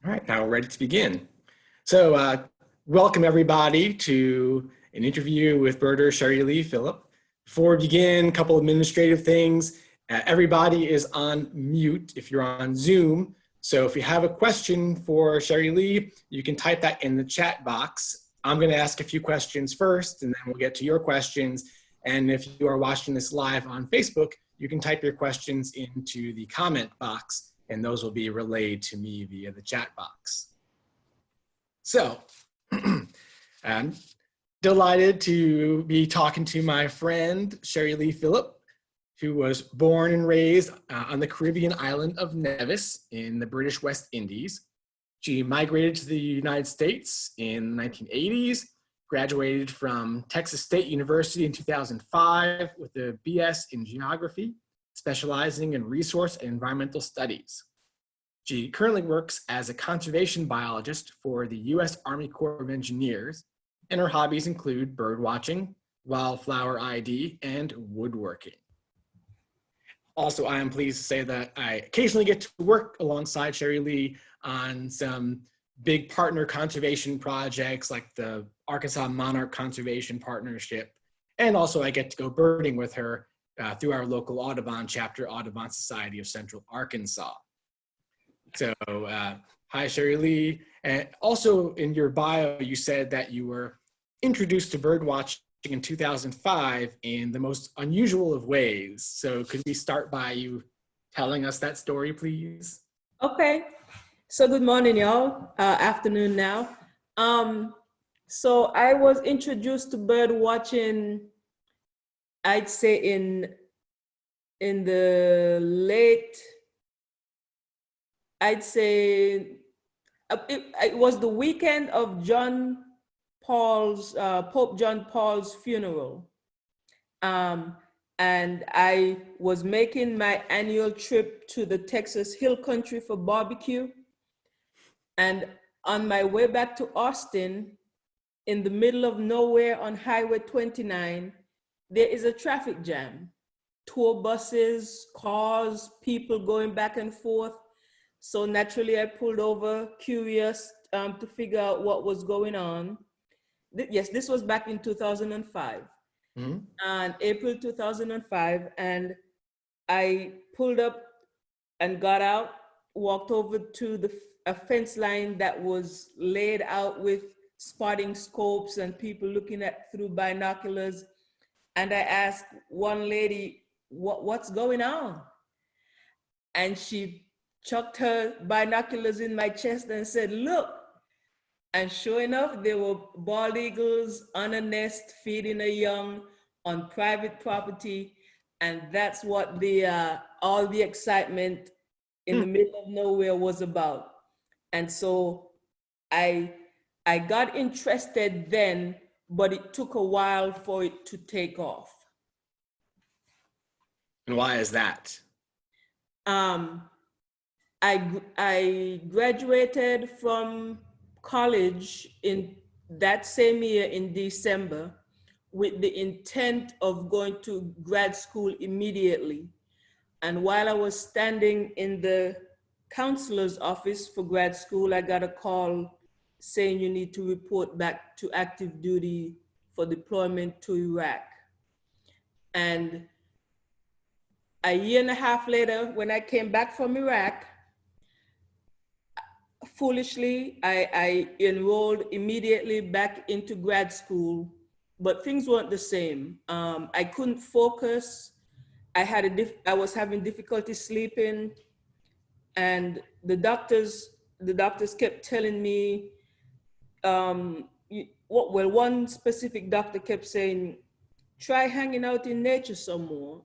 All right, now we're ready to begin. So welcome everybody to an interview with birder Cherrie-Lee Phillip. Before we begin, a couple administrative things. Everybody is on mute if you're on Zoom. So if you have a question for Cherrie-Lee, you can type that in the chat box. I'm going to ask a few questions first, and then we'll get to your questions. And if you are watching this live on Facebook, you can type your questions into the comment box, and those will be relayed to me via the chat box. So I'm delighted to be talking to my friend, Cherrie-Lee Phillip, who was born and raised on the Caribbean island of Nevis in the British West Indies. She migrated to the United States in the 1980s, graduated from Texas State University in 2005 with a BS in geography, specializing in resource and environmental studies. She currently works as a conservation biologist for the U.S. Army Corps of Engineers, and her hobbies include bird watching, wildflower ID, and woodworking. Also, I am pleased to say that I occasionally get to work alongside Cherrie-Lee on some big partner conservation projects like the Arkansas Monarch Conservation Partnership. And also I get to go birding with her through our local Audubon chapter, Audubon Society of Central Arkansas. So hi, Cherrie-Lee. And also in your bio, you said that you were introduced to bird watching in 2005 in the most unusual of ways. So could we start by you telling us that story, please? Okay. So good morning, y'all. Afternoon now. So I was introduced to bird watching, I'd say in the late, I'd say it was the weekend of Pope John Paul's funeral. And I was making my annual trip to the Texas Hill Country for barbecue. And on my way back to Austin, in the middle of nowhere on Highway 29, there is a traffic jam. Tour buses, cars, people going back and forth. So naturally I pulled over, curious to figure out what was going on. Yes, this was back in 2005. And April 2005, and I pulled up and got out, walked over to a fence line that was laid out with spotting scopes and people looking at through binoculars. And I asked one lady, what's going on? And she chucked her binoculars in my chest and said, look. And sure enough, there were bald eagles on a nest feeding a young on private property. And that's what all the excitement in the middle of nowhere was about. And so I got interested then, but it took a while for it to take off. And why is that? I graduated from college in that same year in December with the intent of going to grad school immediately. And while I was standing in the counselor's office for grad school, I got a call saying you need to report back to active duty for deployment to Iraq. And a year and a half later, when I came back from Iraq, foolishly, I enrolled immediately back into grad school, but things weren't the same. I couldn't focus. I was having difficulty sleeping, and the doctors kept telling me, one specific doctor kept saying, try hanging out in nature some more,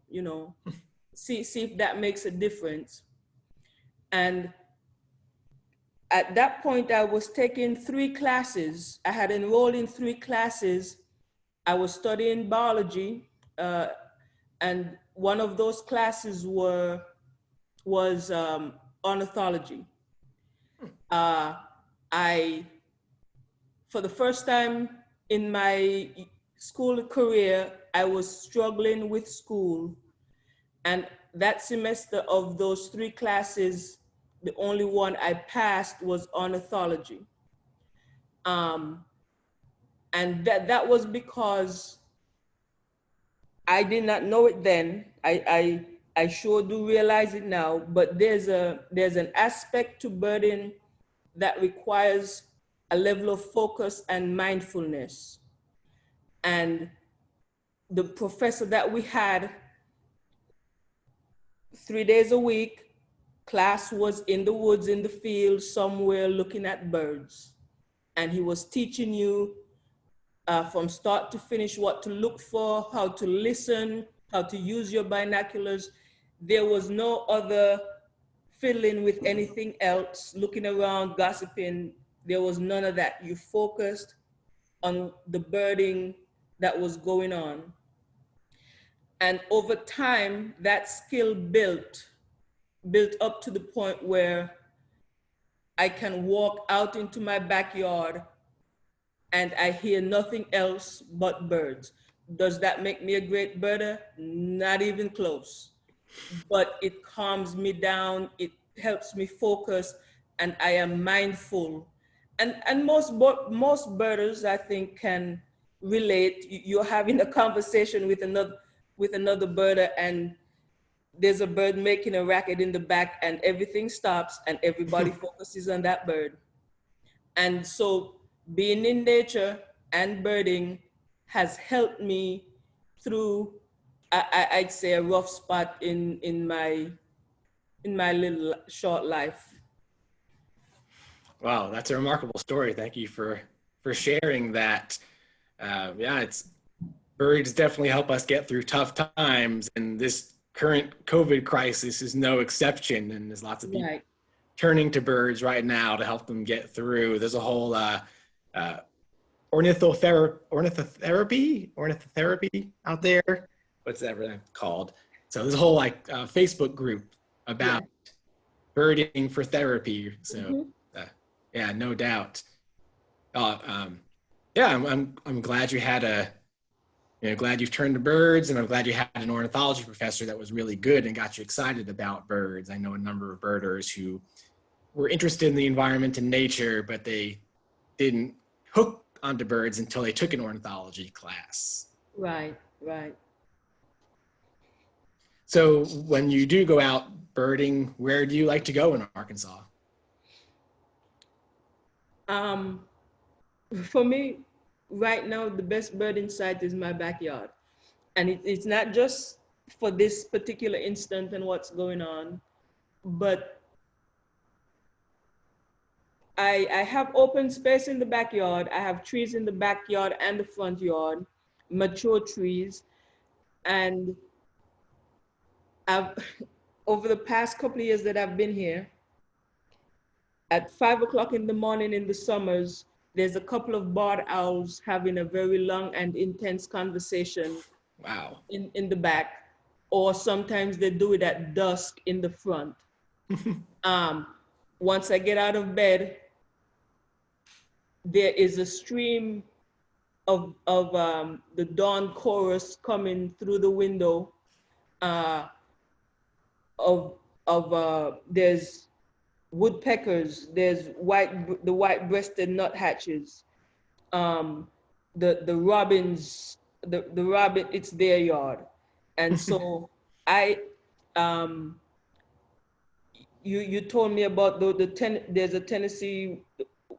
see if that makes a difference. And at that point, I was taking 3 classes. I had enrolled in 3 classes. I was studying biology, and one of those classes was ornithology. For the first time in my school career, I was struggling with school. And that semester of those 3 classes, the only one I passed was ornithology. And that was because I did not know it then. I sure do realize it now, but there's an aspect to birding that requires a level of focus and mindfulness. And the professor that we had 3 days a week, class was in the woods, in the field, somewhere looking at birds. And he was teaching you from start to finish what to look for, how to listen, how to use your binoculars. There was no other fiddling with anything else, looking around, gossiping. There was none of that. You focused on the birding that was going on. And over time, that skill built up to the point where I can walk out into my backyard and I hear nothing else but birds. Does that make me a great birder? Not even close. But it calms me down, it helps me focus, and I am mindful. And most birders, I think, can relate. You're having a conversation with another birder, and there's a bird making a racket in the back, and everything stops and everybody focuses on that bird. And so being in nature and birding has helped me through, I'd say, a rough spot in my little short life. Wow, that's a remarkable story. Thank you for sharing that. Yeah, birds definitely help us get through tough times, and this current COVID crisis is no exception. And there's lots of people turning to birds right now to help them get through. There's a whole ornithotherapy out there. What's that called? So there's a whole Facebook group about birding for therapy. So yeah, no doubt. Yeah, I'm glad you had glad you've turned to birds, and I'm glad you had an ornithology professor that was really good and got you excited about birds. I know a number of birders who were interested in the environment and nature, but they didn't hook onto birds until they took an ornithology class. Right, right. So when you do go out birding, where do you like to go in Arkansas? For me, right now, the best birding site is my backyard. And it's not just for this particular instant and what's going on, but I have open space in the backyard. I have trees in the backyard and the front yard, mature trees. And over the past couple of years that I've been here, at 5 o'clock in the morning in the summers, there's a couple of barred owls having a very long and intense conversation. Wow. In the back, or sometimes they do it at dusk in the front. Once I get out of bed, there is a stream of the dawn chorus coming through the window. There's woodpeckers, there's the white-breasted nuthatches, the robins, the rabbit, it's their yard. And so you told me about there's a Tennessee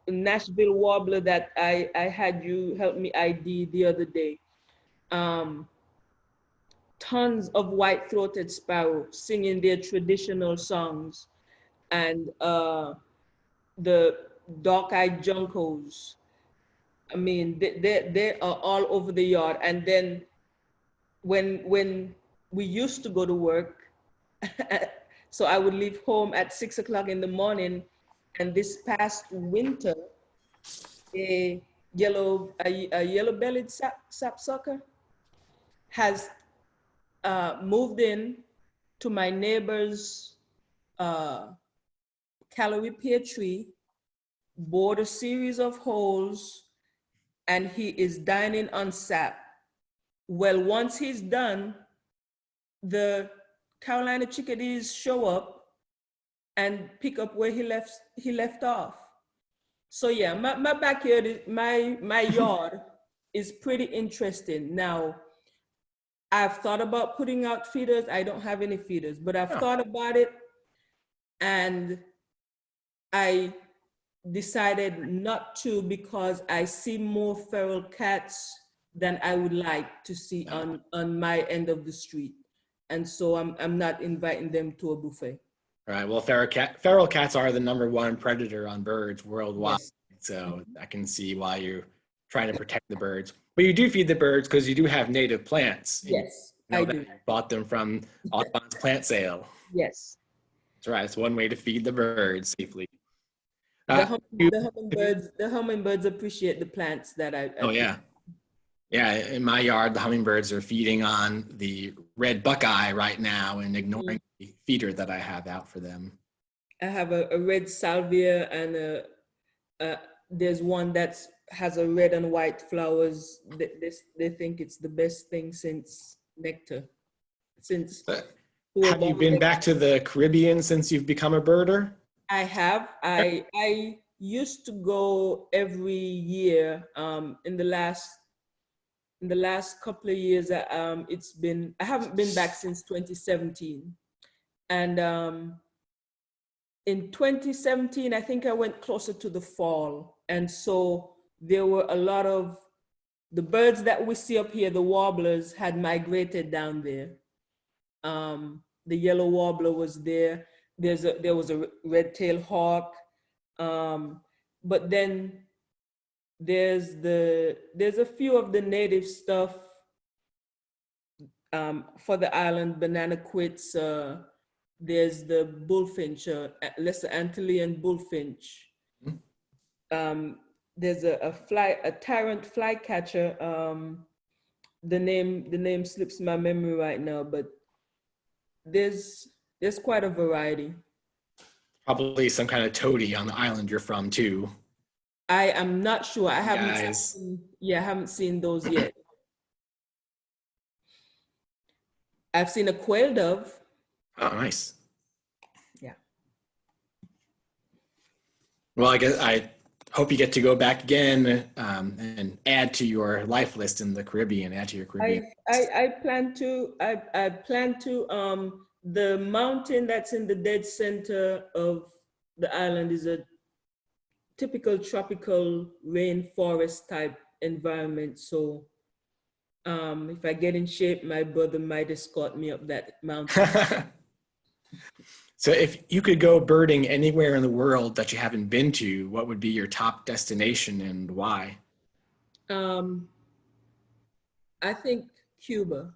Nashville warbler that I had you help me ID the other day. Tons of white-throated sparrow singing their traditional songs, and the dark-eyed juncos. I mean, they are all over the yard. And then when we used to go to work, so I would leave home at 6 o'clock in the morning, and this past winter, a yellow-bellied sapsucker has moved in to my neighbor's calorie pear tree, bored a series of holes, and he is dining on sap. Well, once he's done, the Carolina chickadees show up and pick up where he left off. So yeah, my backyard is my yard is pretty interesting. Now, I've thought about putting out feeders. I don't have any feeders, but I've Oh. thought about it, and I decided not to because I see more feral cats than I would like to see on my end of the street. And so I'm not inviting them to a buffet. Right. Well, feral cats are the #1 predator on birds worldwide. Yes. So I can see why you're trying to protect the birds. But you do feed the birds because you do have native plants. Yes, You know I that do. you bought them from Audubon's plant sale. Yes. That's right. It's one way to feed the birds safely. The hummingbirds appreciate the plants that I Oh yeah. Yeah, in my yard, the hummingbirds are feeding on the red buckeye right now and ignoring the feeder that I have out for them. I have a red salvia and there's one that has a red and white flowers. They think it's the best thing since nectar. Have you been back to the Caribbean since you've become a birder? I have. I used to go every year. In the last couple of years, I haven't been back since 2017, and in 2017, I think I went closer to the fall, and so there were a lot of the birds that we see up here. The warblers had migrated down there. The yellow warbler was there. There was a red-tailed hawk, but then there's a few of the native stuff for the island. Banana quits. There's the bullfinch, lesser Antillean bullfinch. There's a tyrant flycatcher. The name slips my memory right now, but there's quite a variety. Probably some kind of toady on the island you're from too. I am not sure. I haven't seen those yet. I've seen a quail dove. Oh, nice. Yeah. Well, I hope you get to go back again and add to your life list in the Caribbean. Add to your Caribbean. I plan to. I plan to. The mountain that's in the dead center of the island is a typical tropical rainforest type environment. So if I get in shape, my brother might escort me up that mountain. So if you could go birding anywhere in the world that you haven't been to, what would be your top destination and why? I think Cuba.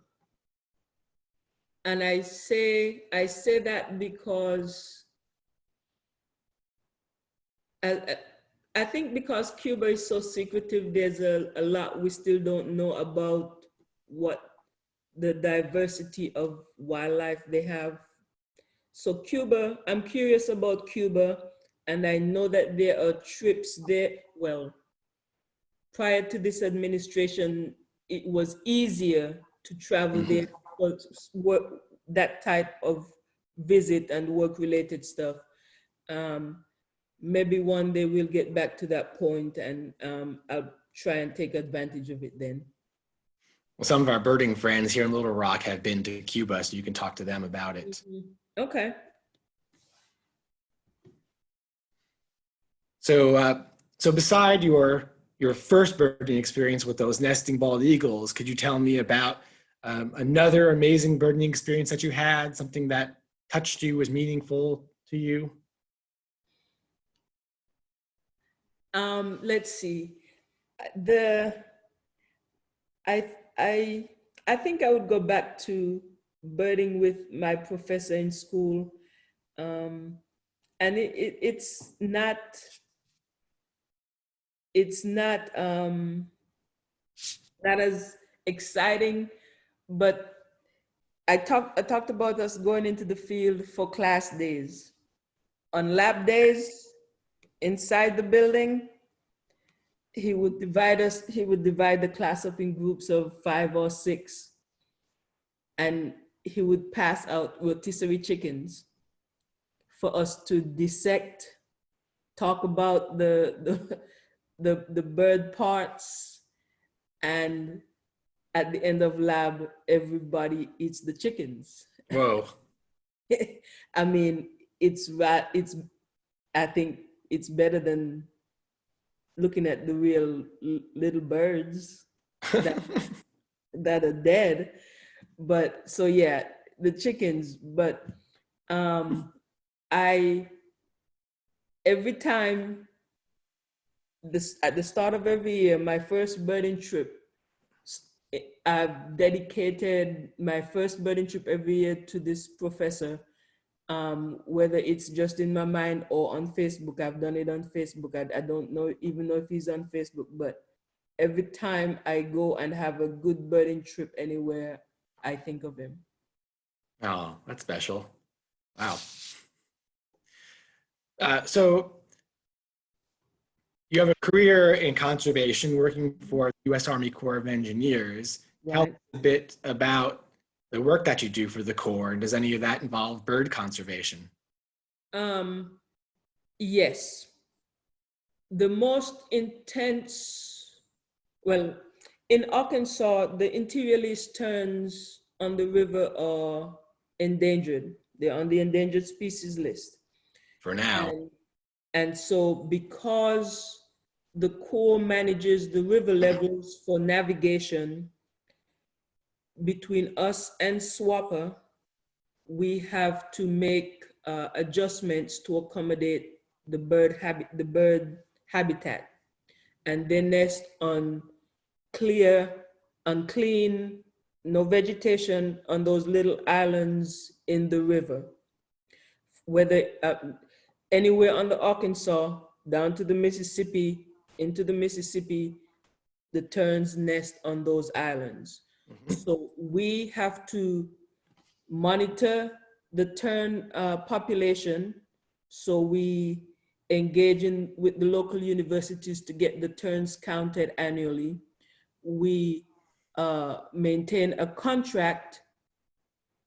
And I say that because I think because Cuba is so secretive, there's a lot we still don't know about what the diversity of wildlife they have. So Cuba, I'm curious about Cuba, and I know that there are trips there. Well, prior to this administration, it was easier to travel there for work, that type of visit and work-related stuff. Maybe one day we'll get back to that point, and I'll try and take advantage of it then. Well, some of our birding friends here in Little Rock have been to Cuba, so you can talk to them about it. Okay. So, so beside your first birding experience with those nesting bald eagles, could you tell me about another amazing birding experience that you had, something that touched you, was meaningful to you? Let's see. I think I would go back to birding with my professor in school, and it's not as exciting, but I talked about us going into the field for class days. On lab days, inside the building, he would divide the class up in groups of 5 or 6, and he would pass out rotisserie chickens for us to dissect, talk about the bird parts, and at the end of lab, everybody eats the chickens. Whoa. I mean, I think it's better than looking at the real little birds that, that are dead. But so yeah, the chickens, but I, every time at the start of every year, my first birding trip, I've dedicated my first birding trip every year to this professor. Whether it's just in my mind or on Facebook. I've done it on Facebook. I don't know, even know if he's on Facebook, but every time I go and have a good birding trip anywhere, I think of him. Oh, that's special. Wow. So you have a career in conservation working for the U.S. Army Corps of Engineers. Tell us Right. a bit about the work that you do for the Corps, and does any of that involve bird conservation? Yes. The most intense, well, in Arkansas, the interior least terns on the river are endangered. They're on the endangered species list. For now. And so because the Corps manages the river levels for navigation between us and Swapper, we have to make adjustments to accommodate the bird habitat. And they nest on clean, no vegetation on those little islands in the river. Whether anywhere on the Arkansas, down to the Mississippi, into the Mississippi, the terns nest on those islands. So we have to monitor the tern population. So we engage with the local universities to get the terns counted annually. We maintain a contract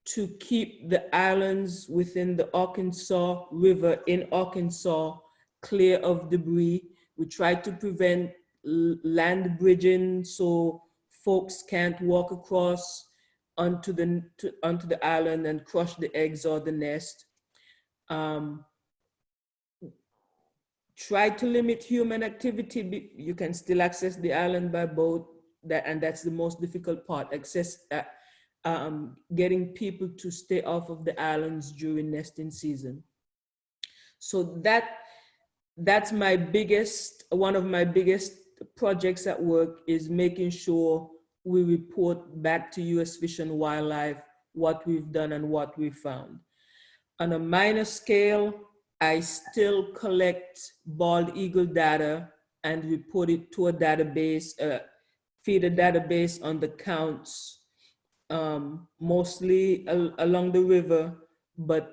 to keep the islands within the Arkansas River in Arkansas clear of debris. We try to prevent land bridging so folks can't walk across onto the island and crush the eggs or the nest. Try to limit human activity. You can still access the island by boat, and that's the most difficult part, getting people to stay off of the islands during nesting season. So that's one of my biggest projects at work, is making sure we report back to U.S. Fish and Wildlife what we've done and what we found. On a minor scale, I still collect bald eagle data and report it to a database, feed a database on the counts, mostly along the river, but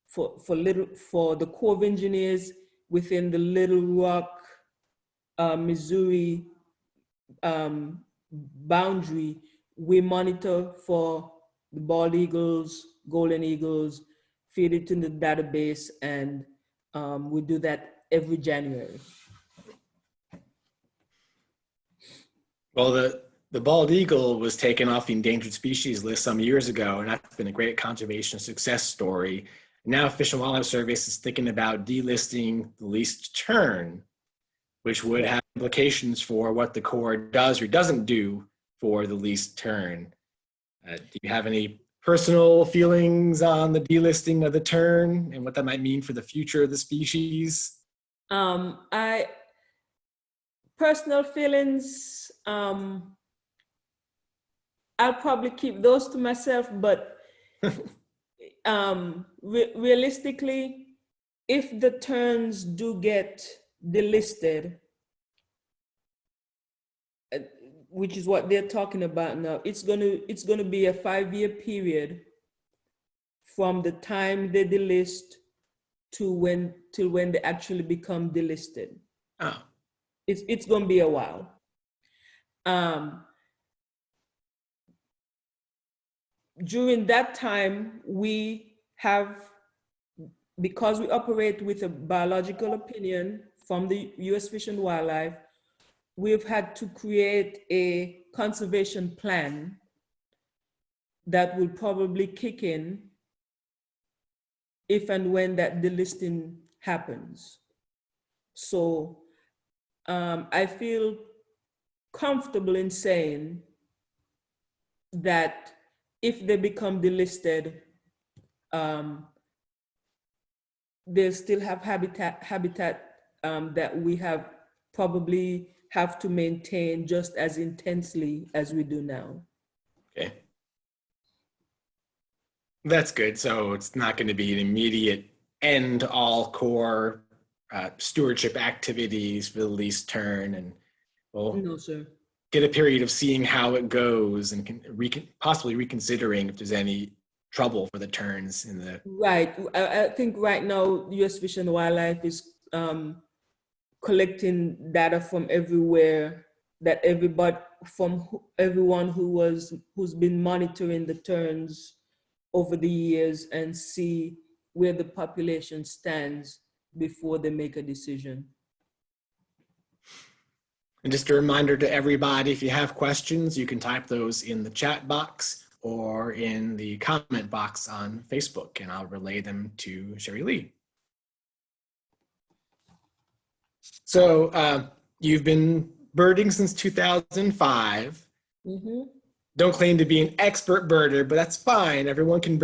for the Corps of Engineers within the Little Rock, Missouri boundary, we monitor for the bald eagles, golden eagles, feed it in the database, and we do that every January. Well, the bald eagle was taken off the endangered species list some years ago, and that's been a great conservation success story. Now Fish and Wildlife Service is thinking about delisting the least tern, which would have implications for what the Corps does or doesn't do for the least tern. Do you have any personal feelings on the delisting of the tern and what that might mean for the future of the species? Personal feelings, I'll probably keep those to myself, but realistically, if the terns do get delisted, which is what they're talking about now, it's gonna be a 5-year period from the time they delist till when they actually become delisted. Oh. It's gonna be a while. During that time, we have because we operate with a biological opinion from the U.S. Fish and Wildlife, we've had to create a conservation plan that will probably kick in if and when that delisting happens. So I feel comfortable in saying that if they become delisted, they'll still have habitat that we have probably have to maintain just as intensely as we do now. Okay. That's good. So it's not going to be an immediate end to all core stewardship activities for the lease Tern, and we'll No, sir. get a period of seeing how it goes and possibly reconsidering if there's any trouble for the Terns in the. Right. I think right now U.S. Fish and Wildlife is collecting data from everywhere, that everyone who's been monitoring the Terns over the years, and see where the population stands before they make a decision. And just a reminder to everybody, if you have questions, you can type those in the chat box or in the comment box on Facebook, and I'll relay them to Cherrie-Lee. So you've been birding since 2005. Mm-hmm. Don't claim to be an expert birder, but that's fine. Everyone can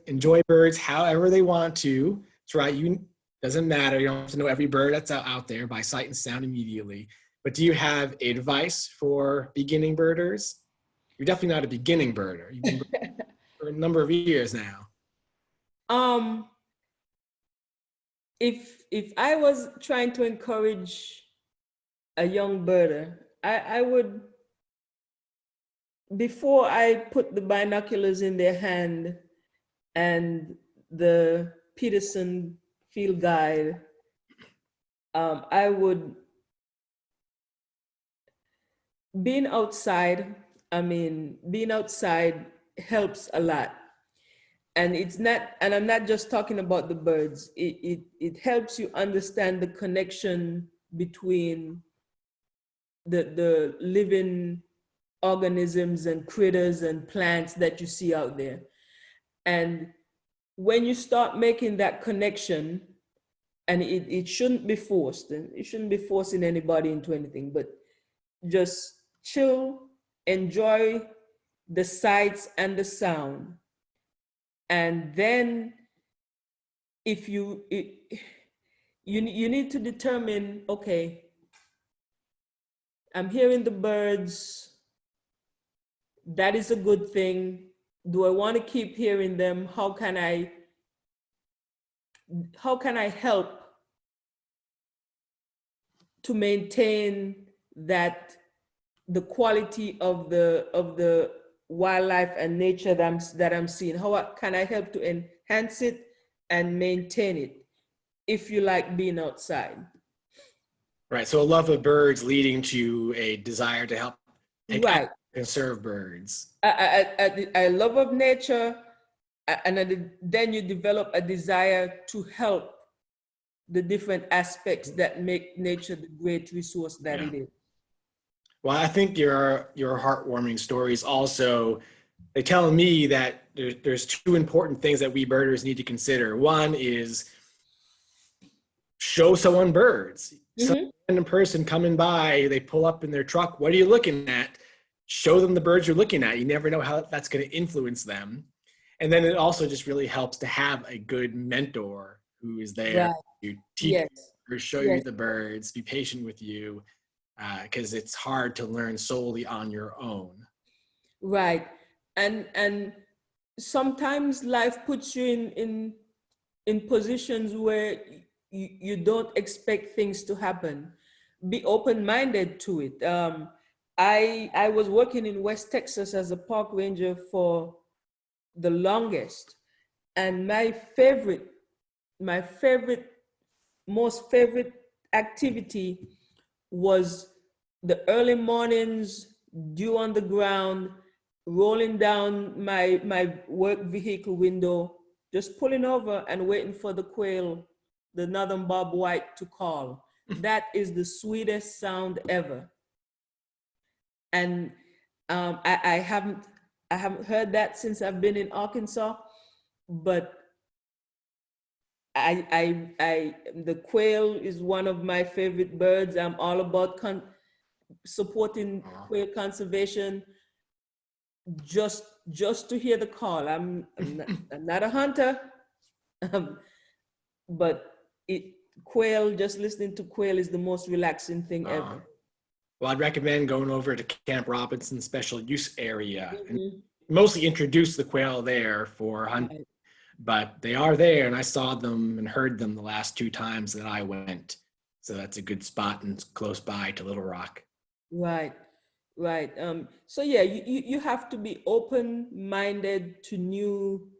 enjoy birds however they want to. That's right. Doesn't matter. You don't have to know every bird that's out there by sight and sound immediately. But do you have advice for beginning birders? You're definitely not a beginning birder. You've been birding for a number of years now. If I was trying to encourage a young birder, I would, before I put the binoculars in their hand and the Peterson field guide, I would, being outside helps a lot. And I'm not just talking about the birds. It helps you understand the connection between the living organisms and critters and plants that you see out there. And when you start making that connection, and it shouldn't be forced, and it shouldn't be forcing anybody into anything, but just chill, enjoy the sights and the sound. And then if you need to determine, okay, I'm hearing the birds, that is a good thing. Do I want to keep hearing them? How can I help to maintain the quality of the wildlife and nature that I'm seeing? How can I help to enhance it and maintain it if you like being outside? Right. So a love of birds leading to a desire to help Right. conserve birds. A love of nature, and then you develop a desire to help the different aspects that make nature the great resource that it is. Well, I think your heartwarming stories also, they tell me that there's two important things that we birders need to consider. One is show someone birds. Mm-hmm. Some random person coming by, they pull up in their truck. What are you looking at? Show them the birds you're looking at. You never know how that's going to influence them. And then it also just really helps to have a good mentor who is there to teach you or show you the birds, be patient with you, because it's hard to learn solely on your own. Right. And sometimes life puts you in positions where you don't expect things to happen. Be open-minded to it. I was working in West Texas as a park ranger for the longest, and my most favorite activity was the early mornings, dew on the ground, rolling down my work vehicle window, just pulling over and waiting for the quail, the northern bobwhite, to call. That is the sweetest sound ever. And I haven't heard that since I've been in Arkansas, but the quail is one of my favorite birds. I'm all about supporting quail conservation. Just to hear the call. I'm not a hunter, but just listening to quail is the most relaxing thing ever. Well, I'd recommend going over to Camp Robinson Special Use Area and mostly introduce the quail there for hunting. Right. But they are there, and I saw them and heard them the last 2 times that I went. So that's a good spot and close by to Little Rock. Right. So yeah, you have to be open-minded to new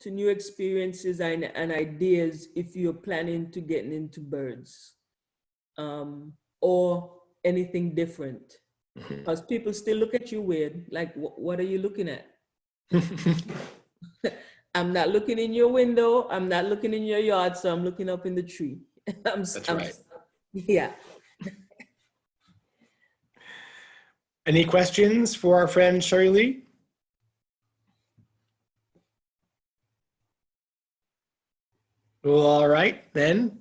experiences and ideas if you're planning to get into birds, or anything different. Because people still look at you weird, like, what are you looking at? I'm not looking in your window, I'm not looking in your yard, so I'm looking up in the tree. That's right. Yeah. Any questions for our friend Cherrie-Lee? Well, all right then.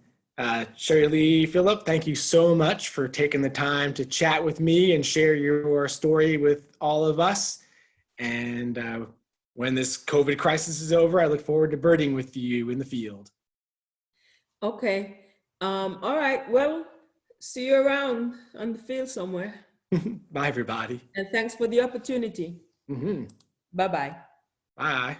Cherrie-Lee Phillip, thank you so much for taking the time to chat with me and share your story with all of us. And when this COVID crisis is over, I look forward to birding with you in the field. Okay. All right. Well, see you around on the field somewhere. Bye, everybody. And thanks for the opportunity. Bye-bye. Bye.